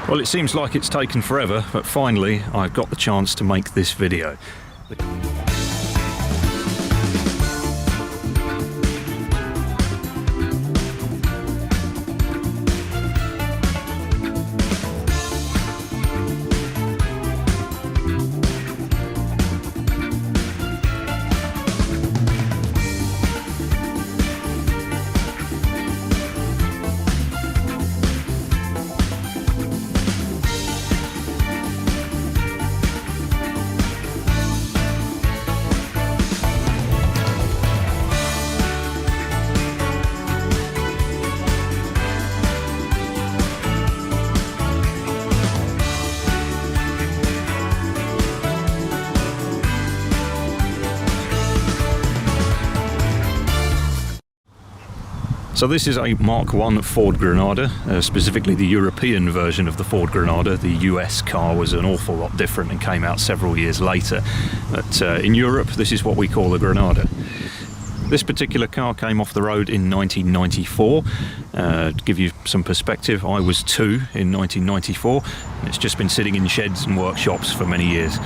Well, it seems like it's taken forever, but finally I've got the chance to make this video. So this is a Mark I Ford Granada, specifically the European version of the Ford Granada. The US car was an awful lot different and came out several years later. But in Europe, this is what we call a Granada. This particular car came off the road in 1994. To give you some perspective, I was 2 in 1994, and it's just been sitting in sheds and workshops for many years.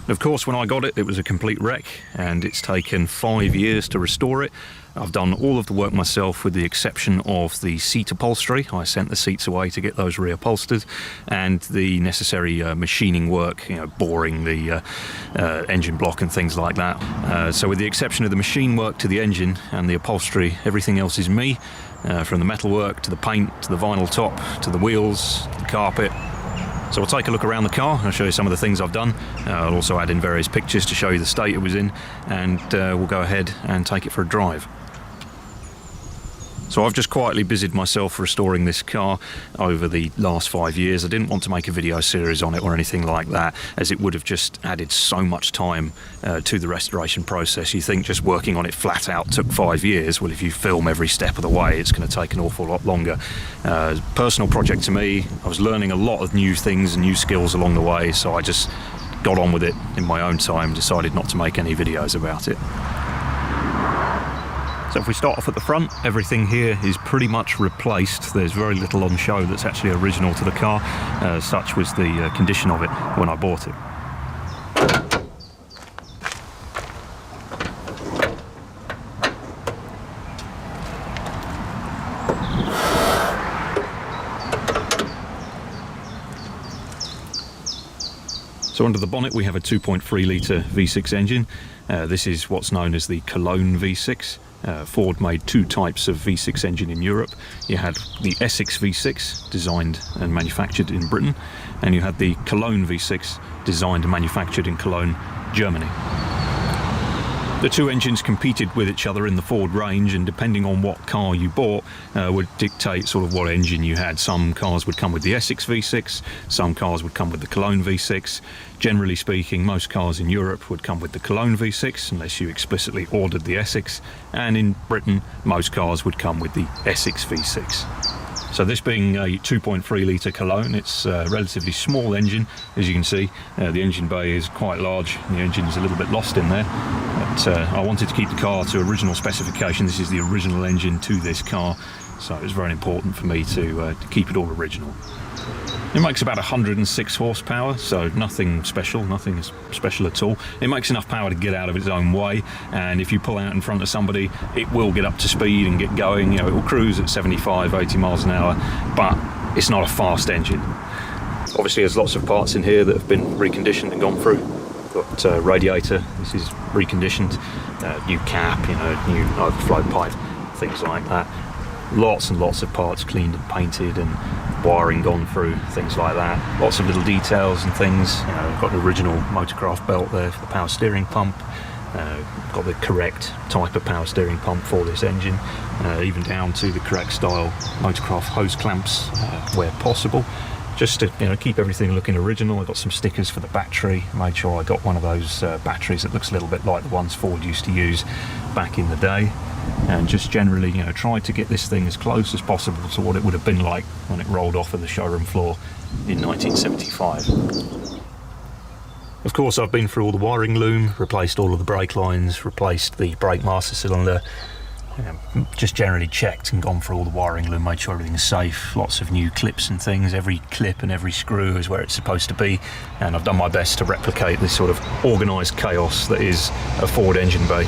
Of course, when I got it, it was a complete wreck, and it's taken 5 years to restore it. I've done all of the work myself with the exception of the seat upholstery. I sent the seats away to get those reupholstered, and the necessary machining work, boring the engine block and things like that. So with the exception of the machine work to the engine and the upholstery, everything else is me, from the metalwork to the paint to the vinyl top to the wheels, the carpet. So we'll take a look around the car. I'll show you some of the things I've done. I'll also add in various pictures to show you the state it was in, and we'll go ahead and take it for a drive. So I've just quietly busied myself restoring this car over the last 5 years. I didn't want to make a video series on it or anything like that, as it would have just added so much time to the restoration process. You think just working on it flat out took 5 years. Well, if you film every step of the way, it's going to take an awful lot longer. Personal project to me. I was learning a lot of new things and new skills along the way, so I just got on with it in my own time, decided not to make any videos about it. So if we start off at the front, everything here is pretty much replaced. There's very little on show that's actually original to the car. Such was the condition of it when I bought it. So under the bonnet we have a 2.3 litre V6 engine. This is what's known as the Cologne V6. Ford made 2 types of V6 engine in Europe. You had the Essex V6, designed and manufactured in Britain, and you had the Cologne V6, designed and manufactured in Cologne, Germany. The 2 engines competed with each other in the Ford range, and depending on what car you bought would dictate sort of what engine you had. Some cars would come with the Essex V6, some cars would come with the Cologne V6. Generally speaking, most cars in Europe would come with the Cologne V6 unless you explicitly ordered the Essex, and in Britain most cars would come with the Essex V6. So this being a 2.3 litre Cologne, it's a relatively small engine. As you can see, the engine bay is quite large, and the engine is a little bit lost in there. But I wanted to keep the car to original specification. This is the original engine to this car, so it was very important for me to keep it all original. It makes about 106 horsepower, so nothing special at all. It makes enough power to get out of its own way, and if you pull out in front of somebody, it will get up to speed and get going. It will cruise at 75, 80 miles an hour, but it's not a fast engine. Obviously there's lots of parts in here that have been reconditioned and gone through. Got radiator, this is reconditioned, new cap, new overflow pipe, things like that. Lots and lots of parts cleaned and painted, and wiring gone through, things like that. Lots of little details and things. I've got the original Motorcraft belt there for the power steering pump. Got the correct type of power steering pump for this engine, even down to the correct style Motorcraft hose clamps where possible. Just to keep everything looking original. I got some stickers for the battery. Made sure I got one of those batteries that looks a little bit like the ones Ford used to use back in the day. And just generally, tried to get this thing as close as possible to what it would have been like when it rolled off of the showroom floor in 1975. Of course, I've been through all the wiring loom, replaced all of the brake lines, replaced the brake master cylinder, Just generally checked and gone through all the wiring loom, made sure everything's safe. Lots of new clips and things. Every clip and every screw is where it's supposed to be, and I've done my best to replicate this sort of organised chaos that is a Ford engine bay.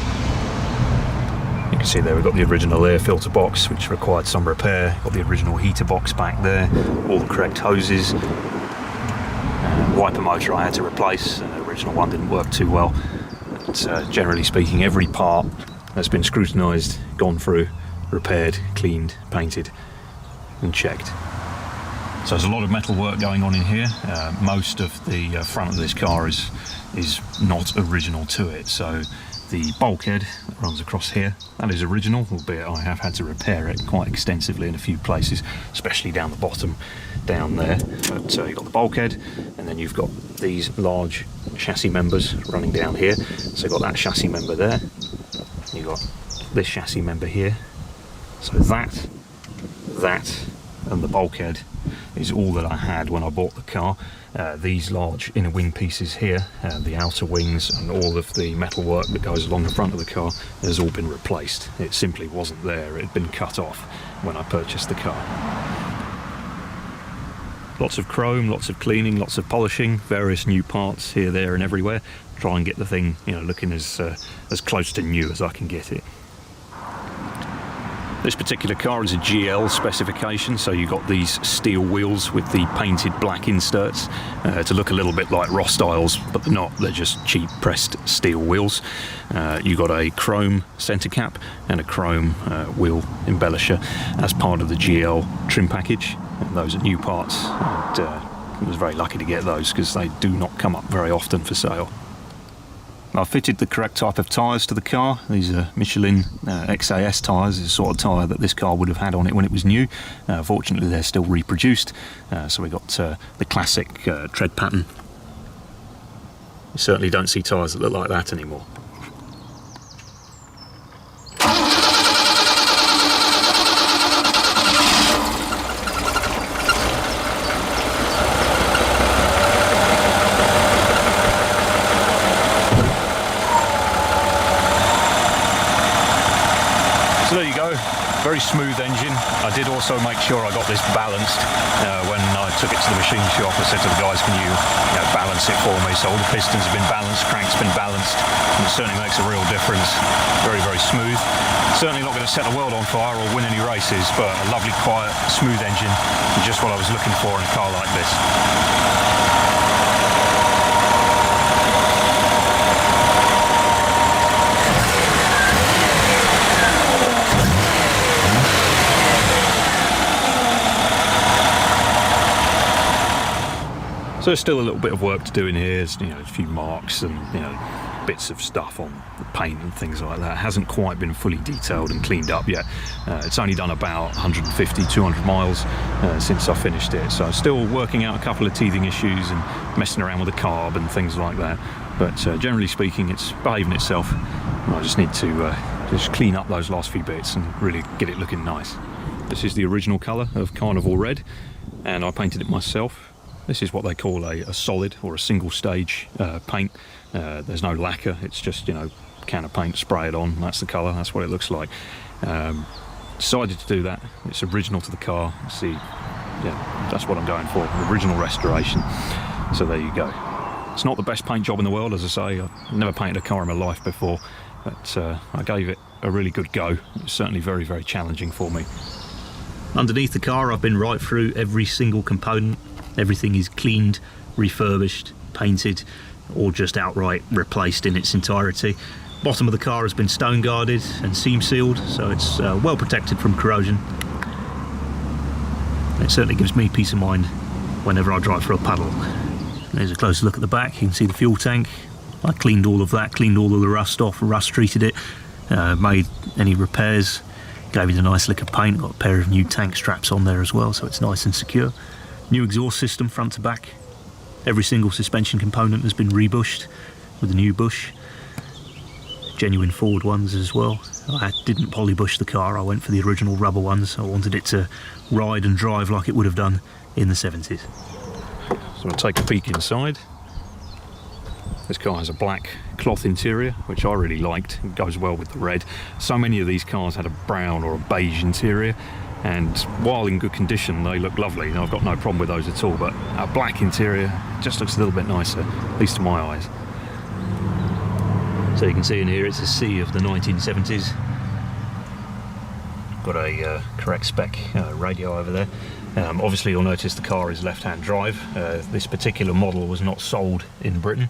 You can see there we've got the original air filter box, which required some repair. Got the original heater box back there, all the correct hoses. Wiper motor I had to replace. The original one didn't work too well. But, generally speaking, every part has been scrutinised, gone through, repaired, cleaned, painted and checked. So there's a lot of metal work going on in here. Most of the front of this car is not original to it. So the bulkhead that runs across here, that is original, albeit I have had to repair it quite extensively in a few places, especially down the bottom down there. But you've got the bulkhead, and then you've got these large chassis members running down here. So you've got that chassis member there, you've got this chassis member here. So that and the bulkhead is all that I had when I bought the car. These large inner wing pieces here, the outer wings and all of the metal work that goes along the front of the car has all been replaced. It simply wasn't there. It had been cut off when I purchased the car. Lots of chrome, lots of cleaning, lots of polishing, various new parts here, there and everywhere. Try and get the thing, looking as close to new as I can get it. This particular car is a GL specification, so you've got these steel wheels with the painted black inserts to look a little bit like Ross styles, but they're not, they're just cheap pressed steel wheels. You've got a chrome centre cap and a chrome wheel embellisher as part of the GL trim package. And those are new parts, and I was very lucky to get those because they do not come up very often for sale. I've fitted the correct type of tyres to the car. These are Michelin XAS tyres, the sort of tyre that this car would have had on it when it was new. Fortunately they're still reproduced, so we got the classic tread pattern. You certainly don't see tyres that look like that anymore. So there you go, very smooth engine. I did also make sure I got this balanced when I took it to the machine shop. I said to the guys, can you balance it for me? So all the pistons have been balanced, crank's been balanced, and it certainly makes a real difference. Very, very smooth. Certainly not going to set the world on fire or win any races, but a lovely, quiet, smooth engine, and just what I was looking for in a car like this. So there's still a little bit of work to do in here. There's, a few marks and bits of stuff on the paint and things like that. It hasn't quite been fully detailed and cleaned up yet. It's only done about 150, 200 miles since I finished it. So I'm still working out a couple of teething issues and messing around with the carb and things like that. But generally speaking, it's behaving itself. I just need to just clean up those last few bits and really get it looking nice. This is the original colour of Carnival Red, and I painted it myself. This is what they call a solid or a single stage paint. There's no lacquer, it's just can of paint, spray it on, that's the colour, that's what it looks like. Decided to do that, it's original to the car. See, that's what I'm going for, original restoration. So there you go. It's not the best paint job in the world, as I say. I've never painted a car in my life before, but I gave it a really good go. It was certainly very, very challenging for me. Underneath the car I've been right through every single component. Everything is cleaned, refurbished, painted, or just outright replaced in its entirety. Bottom of the car has been stone guarded and seam sealed, so it's well protected from corrosion. It certainly gives me peace of mind whenever I drive for a puddle. There's a closer look at the back. You can see the fuel tank. I cleaned all of that, cleaned all of the rust off, rust treated it, made any repairs, gave it a nice lick of paint, got a pair of new tank straps on there as well, so it's nice and secure. New exhaust system front to back. Every single suspension component has been rebushed with a new bush. Genuine Ford ones as well. I didn't polybush the car, I went for the original rubber ones. I wanted it to ride and drive like it would have done in the 70s. So I'll take a peek inside. This car has a black cloth interior, which I really liked. It goes well with the red. So many of these cars had a brown or a beige interior, and while in good condition, they look lovely. I've got no problem with those at all, but a black interior just looks a little bit nicer, at least to my eyes. So you can see in here, it's a sea of the 1970s. Got a correct spec radio over there. Obviously you'll notice the car is left-hand drive. This particular model was not sold in Britain.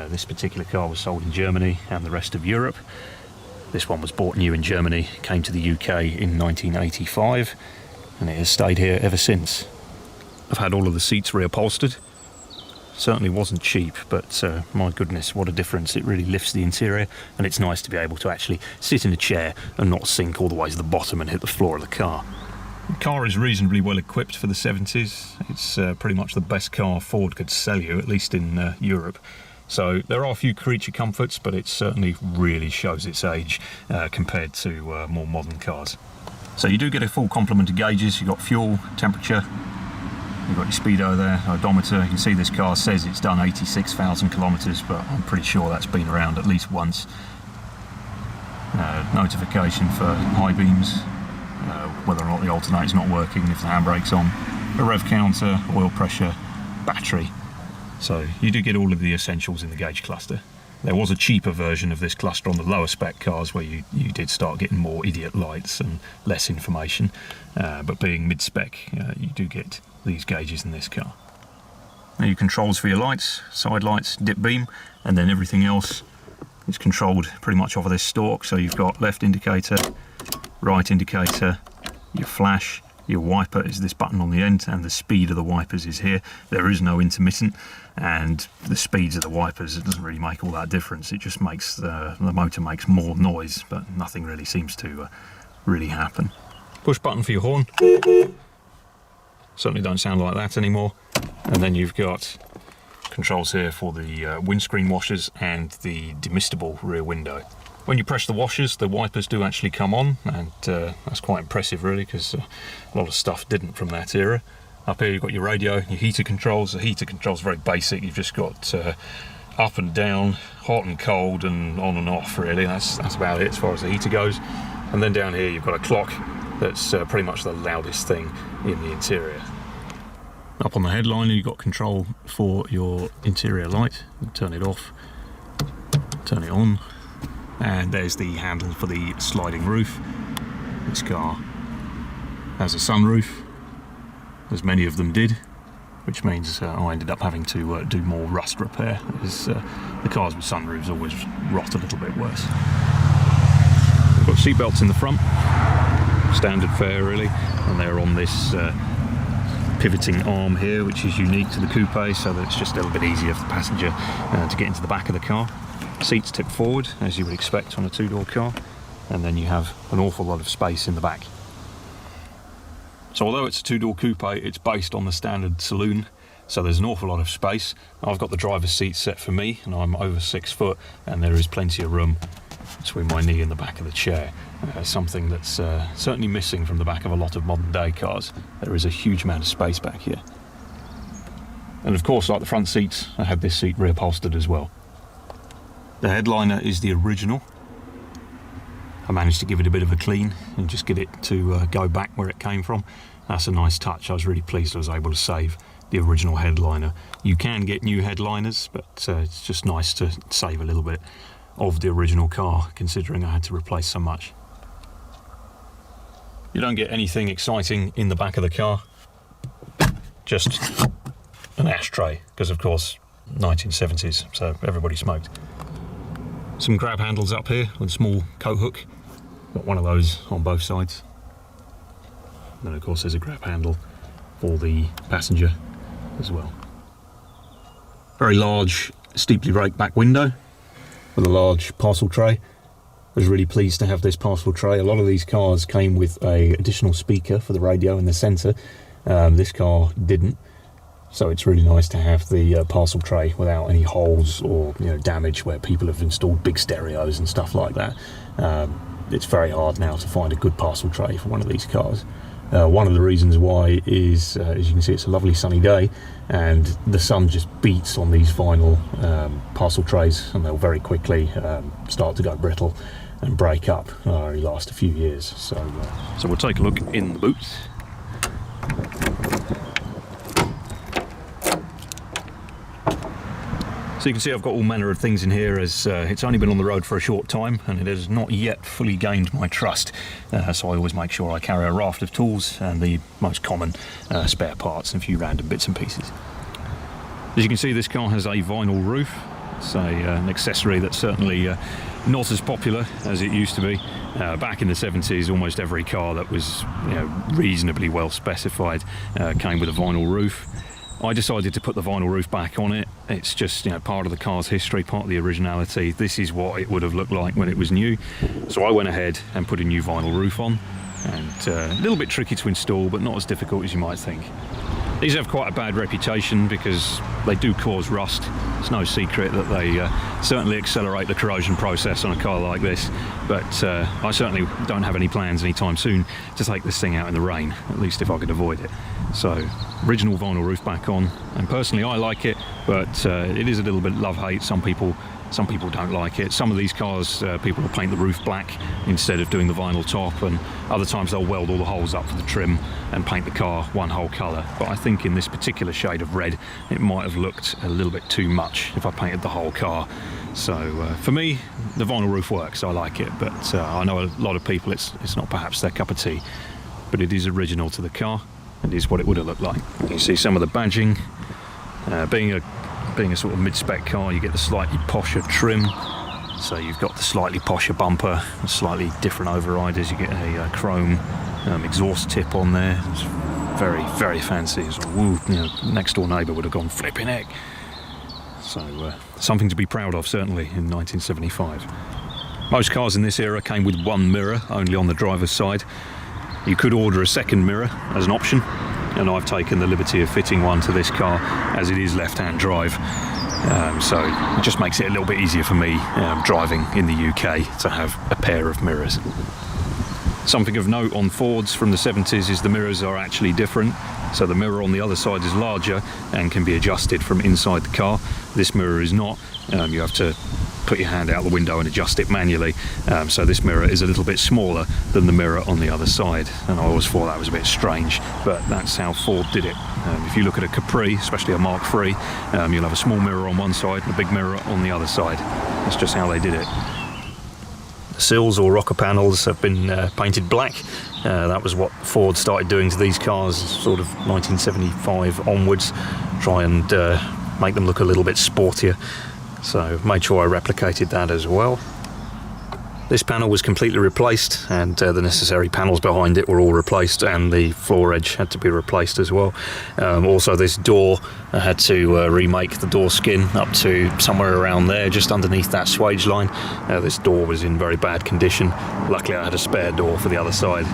This particular car was sold in Germany and the rest of Europe. This one was bought new in Germany, came to the UK in 1985, and it has stayed here ever since. I've had all of the seats reupholstered. Certainly wasn't cheap, but my goodness, what a difference. It really lifts the interior, and it's nice to be able to actually sit in a chair and not sink all the way to the bottom and hit the floor of the car. The car is reasonably well equipped for the 70s. It's pretty much the best car Ford could sell you, at least in Europe. So there are a few creature comforts, but it certainly really shows its age compared to more modern cars. So you do get a full complement of gauges. You've got fuel, temperature, you've got your speedo there, odometer. You can see this car says it's done 86,000 kilometres, but I'm pretty sure that's been around at least once. Notification for high beams, whether or not the alternator's not working, if the handbrake's on, a rev counter, oil pressure, battery. So you do get all of the essentials in the gauge cluster. There was a cheaper version of this cluster on the lower spec cars where you did start getting more idiot lights and less information, but being mid-spec, you do get these gauges in this car. Now your controls for your lights, side lights, dip beam, and then everything else is controlled pretty much off of this stalk. So you've got left indicator, right indicator, your flash, your wiper is this button on the end, and the speed of the wipers is here. There is no intermittent, and the speeds of the wipers, it doesn't really make all that difference. It just makes the motor makes more noise, but nothing really seems to really happen. Push button for your horn. Certainly don't sound like that anymore. And then you've got controls here for the windscreen washers and the demistable rear window. When you press the washers, the wipers do actually come on, and that's quite impressive really, because a lot of stuff didn't from that era. Up here you've got your radio, your heater controls. The heater controls are very basic. You've just got up and down, hot and cold, and on and off really. That's about it as far as the heater goes. And then down here you've got a clock that's pretty much the loudest thing in the interior. Up on the headliner you've got control for your interior light. You turn it off, turn it on. And there's the handle for the sliding roof. This car has a sunroof, as many of them did, which means I ended up having to do more rust repair, as the cars with sunroofs always rot a little bit worse. We've got seat belts in the front, standard fare really, and they're on this pivoting arm here, which is unique to the coupe, so that it's just a little bit easier for the passenger to get into the back of the car. Seats tip forward, as you would expect on a two-door car, and then you have an awful lot of space in the back. So although it's a two-door coupe, it's based on the standard saloon, so there's an awful lot of space. I've got the driver's seat set for me, and I'm over 6 foot, and there is plenty of room between my knee and the back of the chair. Something that's certainly missing from the back of a lot of modern day cars. There is a huge amount of space back here. And of course, like the front seats, I had this seat reupholstered as well. The headliner is the original. I managed to give it a bit of a clean and just get it to go back where it came from. That's a nice touch. I was really pleased I was able to save the original headliner. You can get new headliners, but it's just nice to save a little bit of the original car, considering I had to replace so much. You don't get anything exciting in the back of the car, just an ashtray, because of course 1970s, so everybody smoked. Some grab handles up here with a small coat hook. Got one of those on both sides. And then of course there's a grab handle for the passenger as well. Very large, steeply raked back window with a large parcel tray. I was really pleased to have this parcel tray. A lot of these cars came with an additional speaker for the radio in the centre. This car didn't. So it's really nice to have the parcel tray without any holes or damage where people have installed big stereos and stuff like that. It's very hard now to find a good parcel tray for one of these cars. One of the reasons why is, as you can see, it's a lovely sunny day, and the sun just beats on these vinyl parcel trays, and they'll very quickly start to go brittle and break up. Only last a few years. So we'll take a look in the boot. So you can see I've got all manner of things in here, as it's only been on the road for a short time and it has not yet fully gained my trust. So I always make sure I carry a raft of tools and the most common spare parts and a few random bits and pieces. As you can see, this car has a vinyl roof. It's an accessory that's certainly not as popular as it used to be. Back in the 70s, almost every car that was reasonably well specified came with a vinyl roof. I decided to put the vinyl roof back on it. It's just part of the car's history, part of the originality. This is what it would have looked like when it was new. So I went ahead and put a new vinyl roof on, and a little bit tricky to install, but not as difficult as you might think. These have quite a bad reputation because they do cause rust. It's no secret that they certainly accelerate the corrosion process on a car like this, but I certainly don't have any plans anytime soon to take this thing out in the rain, at least if I could avoid it. So, original vinyl roof back on, and personally I like it, but it is a little bit love-hate. Some people don't like it. Some of these cars, people will paint the roof black instead of doing the vinyl top, and other times they'll weld all the holes up for the trim and paint the car one whole colour. But I think in this particular shade of red, it might have looked a little bit too much if I painted the whole car. So for me, the vinyl roof works. I like it, but I know a lot of people it's not perhaps their cup of tea. But it is original to the car. It is what it would have looked like. You can see some of the badging. Being a sort of mid-spec car, you get the slightly posher trim. So you've got the slightly posher bumper, slightly different overriders. You get a chrome exhaust tip on there. It's very, very fancy. It's like, woo, next door neighbour would have gone flipping heck. So something to be proud of, certainly, in 1975. Most cars in this era came with one mirror, only on the driver's side. You could order a second mirror as an option, and I've taken the liberty of fitting one to this car as it is left-hand drive. So it just makes it a little bit easier for me driving in the UK to have a pair of mirrors. Something of note on Fords from the 70s is the mirrors are actually different. So the mirror on the other side is larger and can be adjusted from inside the car. This mirror is not. You have to put your hand out the window and adjust it manually. So this mirror is a little bit smaller than the mirror on the other side. And I always thought that was a bit strange, but that's how Ford did it. If you look at a Capri, especially a Mark III, you'll have a small mirror on one side and a big mirror on the other side. That's just how they did it. The sills or rocker panels have been painted black. That was what Ford started doing to these cars sort of 1975 onwards, try and make them look a little bit sportier. So made sure I replicated that as well. This panel was completely replaced, and the necessary panels behind it were all replaced, and the floor edge had to be replaced as well. Also this door, I had to remake the door skin up to somewhere around there, just underneath that swage line. This door was in very bad condition. Luckily I had a spare door for the other side.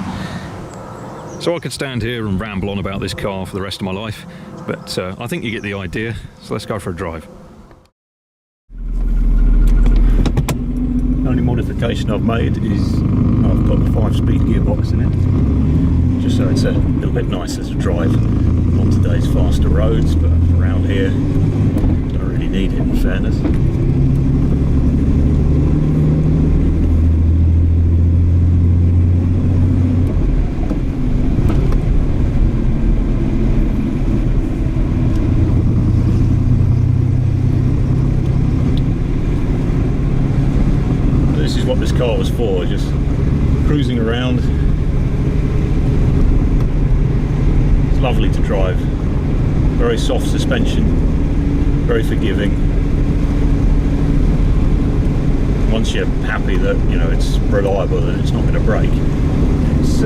So I could stand here and ramble on about this car for the rest of my life, but I think you get the idea, so let's go for a drive. The only modification I've made is I've got the 5-speed gearbox in it, just so it's a little bit nicer to drive on today's faster roads, but around here I don't really need it, in fairness. What this car was for, just cruising around. It's lovely to drive, very soft suspension, very forgiving. Once you're happy that it's reliable and it's not going to break, it's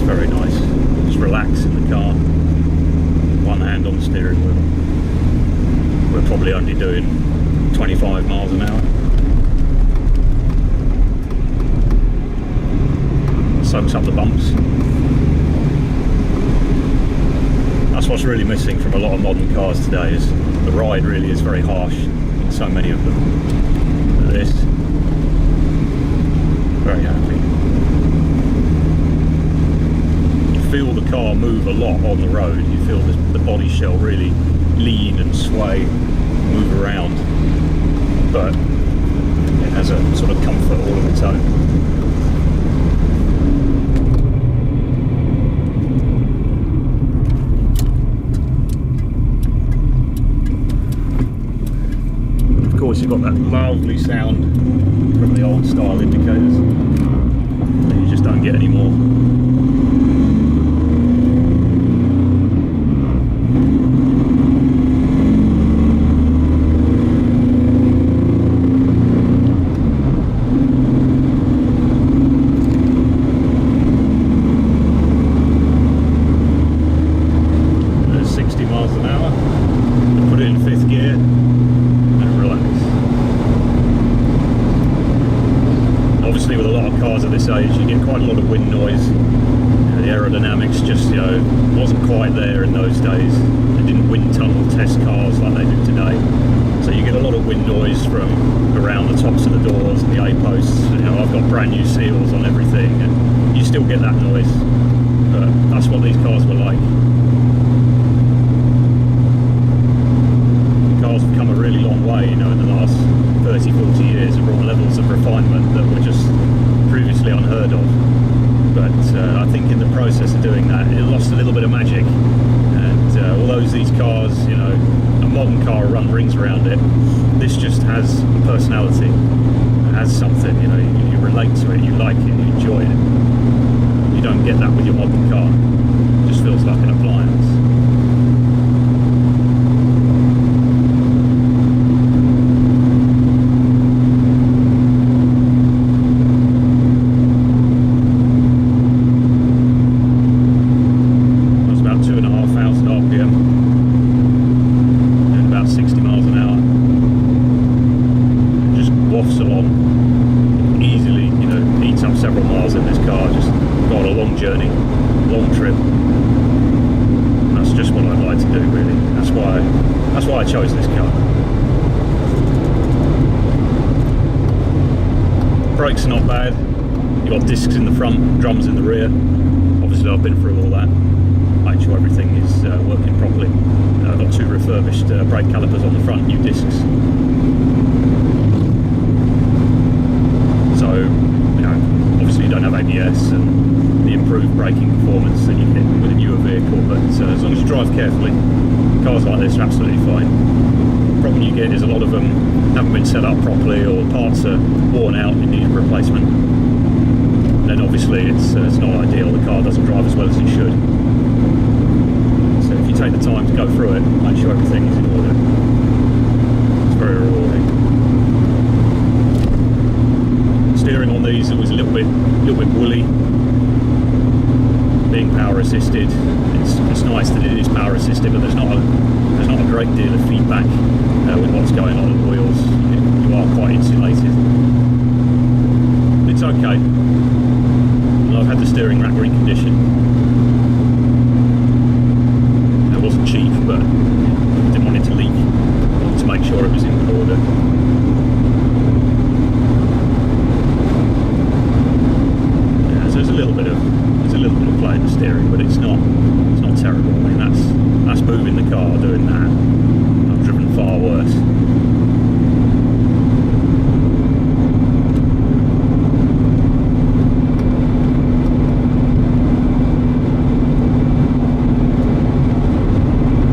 very nice. Just relax in the car, one hand on the steering wheel. We're probably only doing 25 miles an hour. Soaks up the bumps. That's what's really missing from a lot of modern cars today, is the ride really is very harsh in so many of them. But this, very happy. feel the car move a lot on the road. You feel the body shell really lean and sway, move around, but it has a sort of comfort all of its own. Of course, you've got that lovely sound from the old style indicators that you just don't get anymore. You get quite a lot of wind noise. The aerodynamics just, wasn't quite there in those days. They didn't wind tunnel test cars like they do today. So you get a lot of wind noise from around the tops of the doors and the A-posts. I've got brand new seals on everything, and you still get that noise. But that's what these cars were like. Cars have come a really long way, in the last 30, 40 years, and brought levels of refinement that were just previously unheard of. But I think in the process of doing that, it lost a little bit of magic. And although these cars, a modern car run rings around it, this just has personality. It has something, you relate to it, you like it, you enjoy it. You don't get that with your modern car. It just feels like an appliance. That's why I chose this car. Brakes are not bad. You've got discs in the front, drums in the rear. Obviously I've been through all that. Made sure everything is working properly. I've got 2 refurbished brake calipers on the front, new discs. So, obviously you don't have ABS and the improved braking performance that you get with a newer vehicle, but as long as you drive carefully, cars like this are absolutely fine. The problem you get is a lot of them haven't been set up properly, or parts are worn out and need a replacement. Then obviously it's not ideal, the car doesn't drive as well as it should. So if you take the time to go through it, make sure everything is in order. It's very rewarding. Steering on these, it was a little bit woolly. Being power assisted, it's nice that it is power assisted, but there's not a great deal of feedback with what's going on in the wheels. You are quite insulated. It's okay. And I've had the steering rack reconditioned. It wasn't cheap, but didn't want it to leak. I wanted to make sure it was in good order. Yeah, so there's a little bit of play in the steering, but it's not terrible. I mean, that's moving the car, doing that. I've driven far worse.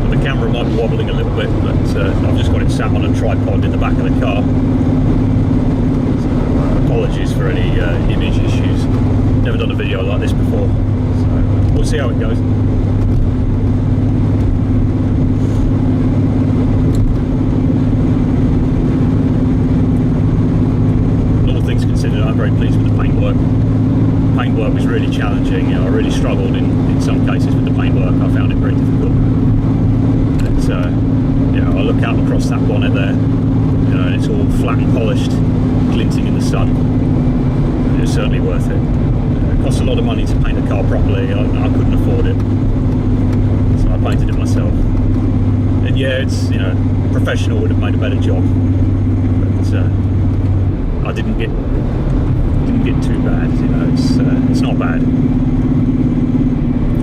The camera might be wobbling a little bit, but I've just got it sat on a tripod in the back of the car. So, apologies for any image issues. Never done a video like this before. We'll see how it goes. All things considered, I'm very pleased with the paintwork. Paintwork was really challenging. I really struggled in some cases with the paintwork. I found it very difficult. But I look out across that bonnet there, and it's all flat and polished, glinting in the sun. It was certainly worth it. It costs a lot of money to paint a car properly. I couldn't afford it, so I painted it myself. And yeah, it's professional would have made a better job, but I didn't get too bad. It's not bad.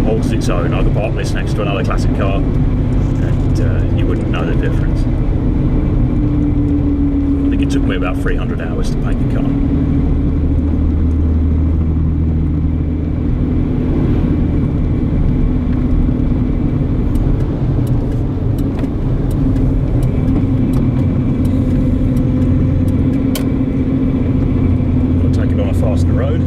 holds its own. I could park this next to another classic car and you wouldn't know the difference. I think it took me about 300 hours to paint the car. Faster road.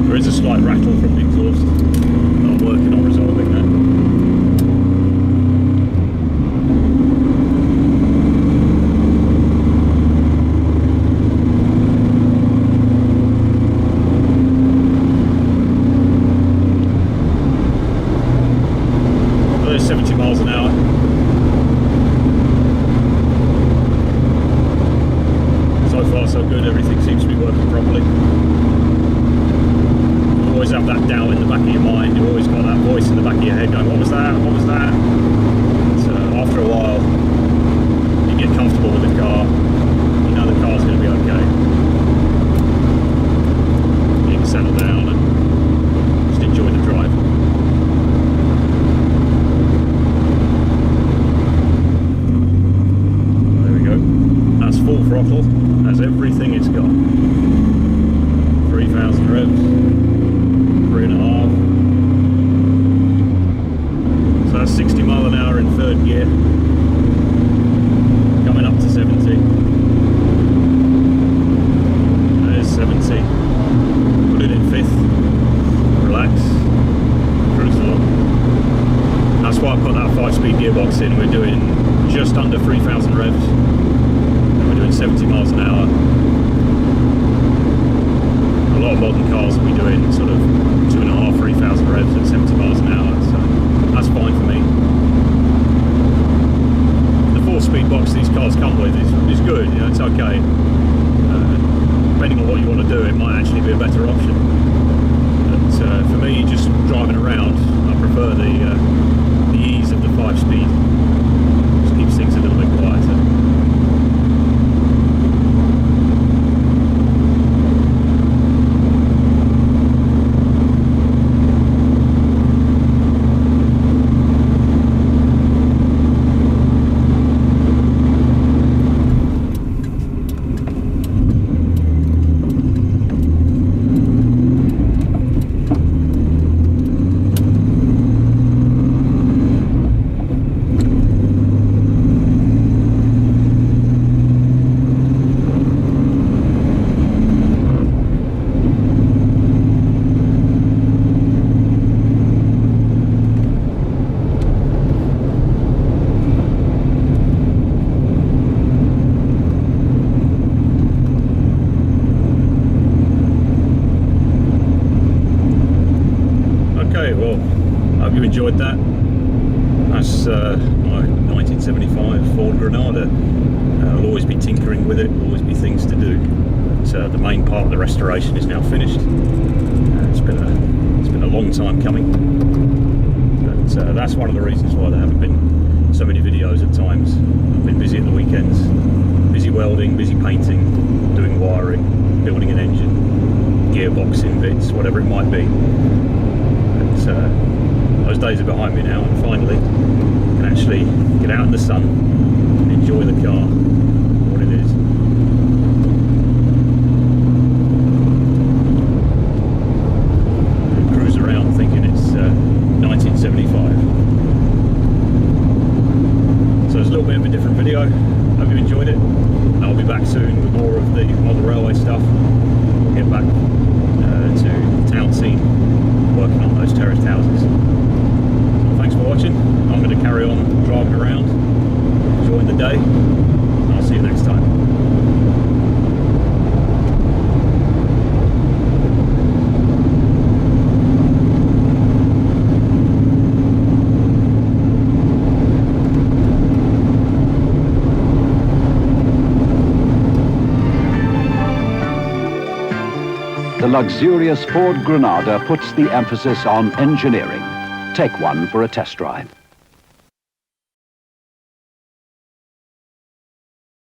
There is a slight rattle from the exhaust. I'm working on resolving that. There's 70 miles an hour. So far so good, everything seems to be working properly. You always have that doubt in the back of your mind, you've always got that voice in the back of your head going, what was that, what was that? So after a while, you get comfortable with the car, you know the car's going to be okay. You can settle down and just enjoy the drive. There we go, that's full throttle. That's everything it's got. 3,000 revs, 3.5. So that's 60 mile an hour in third gear, coming up to 70. There's 70. Put it in fifth, relax, cruise along. That's why I put that 5-speed gearbox in. We're doing just under 3,000 revs. We're doing 70 miles an hour. A lot of modern cars will be doing sort of 2.5, 3,000 revs at 70 miles an hour, so that's fine for me. The 4-speed box these cars come with is good, you know, it's okay. Depending on what you want to do, it might actually be a better option. But for me, just driving around, I prefer the ease of the 5-speed. Just keeps things a little bit quieter. Okay, well, I hope you enjoyed that. That's my 1975 Ford Granada. I'll always be tinkering with it, always be things to do. But, the main part of the restoration is now finished. It's been a long time coming. But that's one of the reasons why there haven't been so many videos at times. I've been busy at the weekends, busy welding, busy painting, doing wiring, building an engine, gearboxing bits, whatever it might be. Those days are behind me now, and finally I can actually get out in the sun and enjoy the car for what it is. And cruise around thinking it's 1975. So it's a little bit of a different video. Hope you enjoyed it. I'll be back soon with more of the model railway stuff. We'll get back to the town scene, working on those terraced houses. Thanks for watching. I'm going to carry on driving around, enjoying the day, and I'll see you next time. The luxurious Ford Granada puts the emphasis on engineering. Take one for a test drive.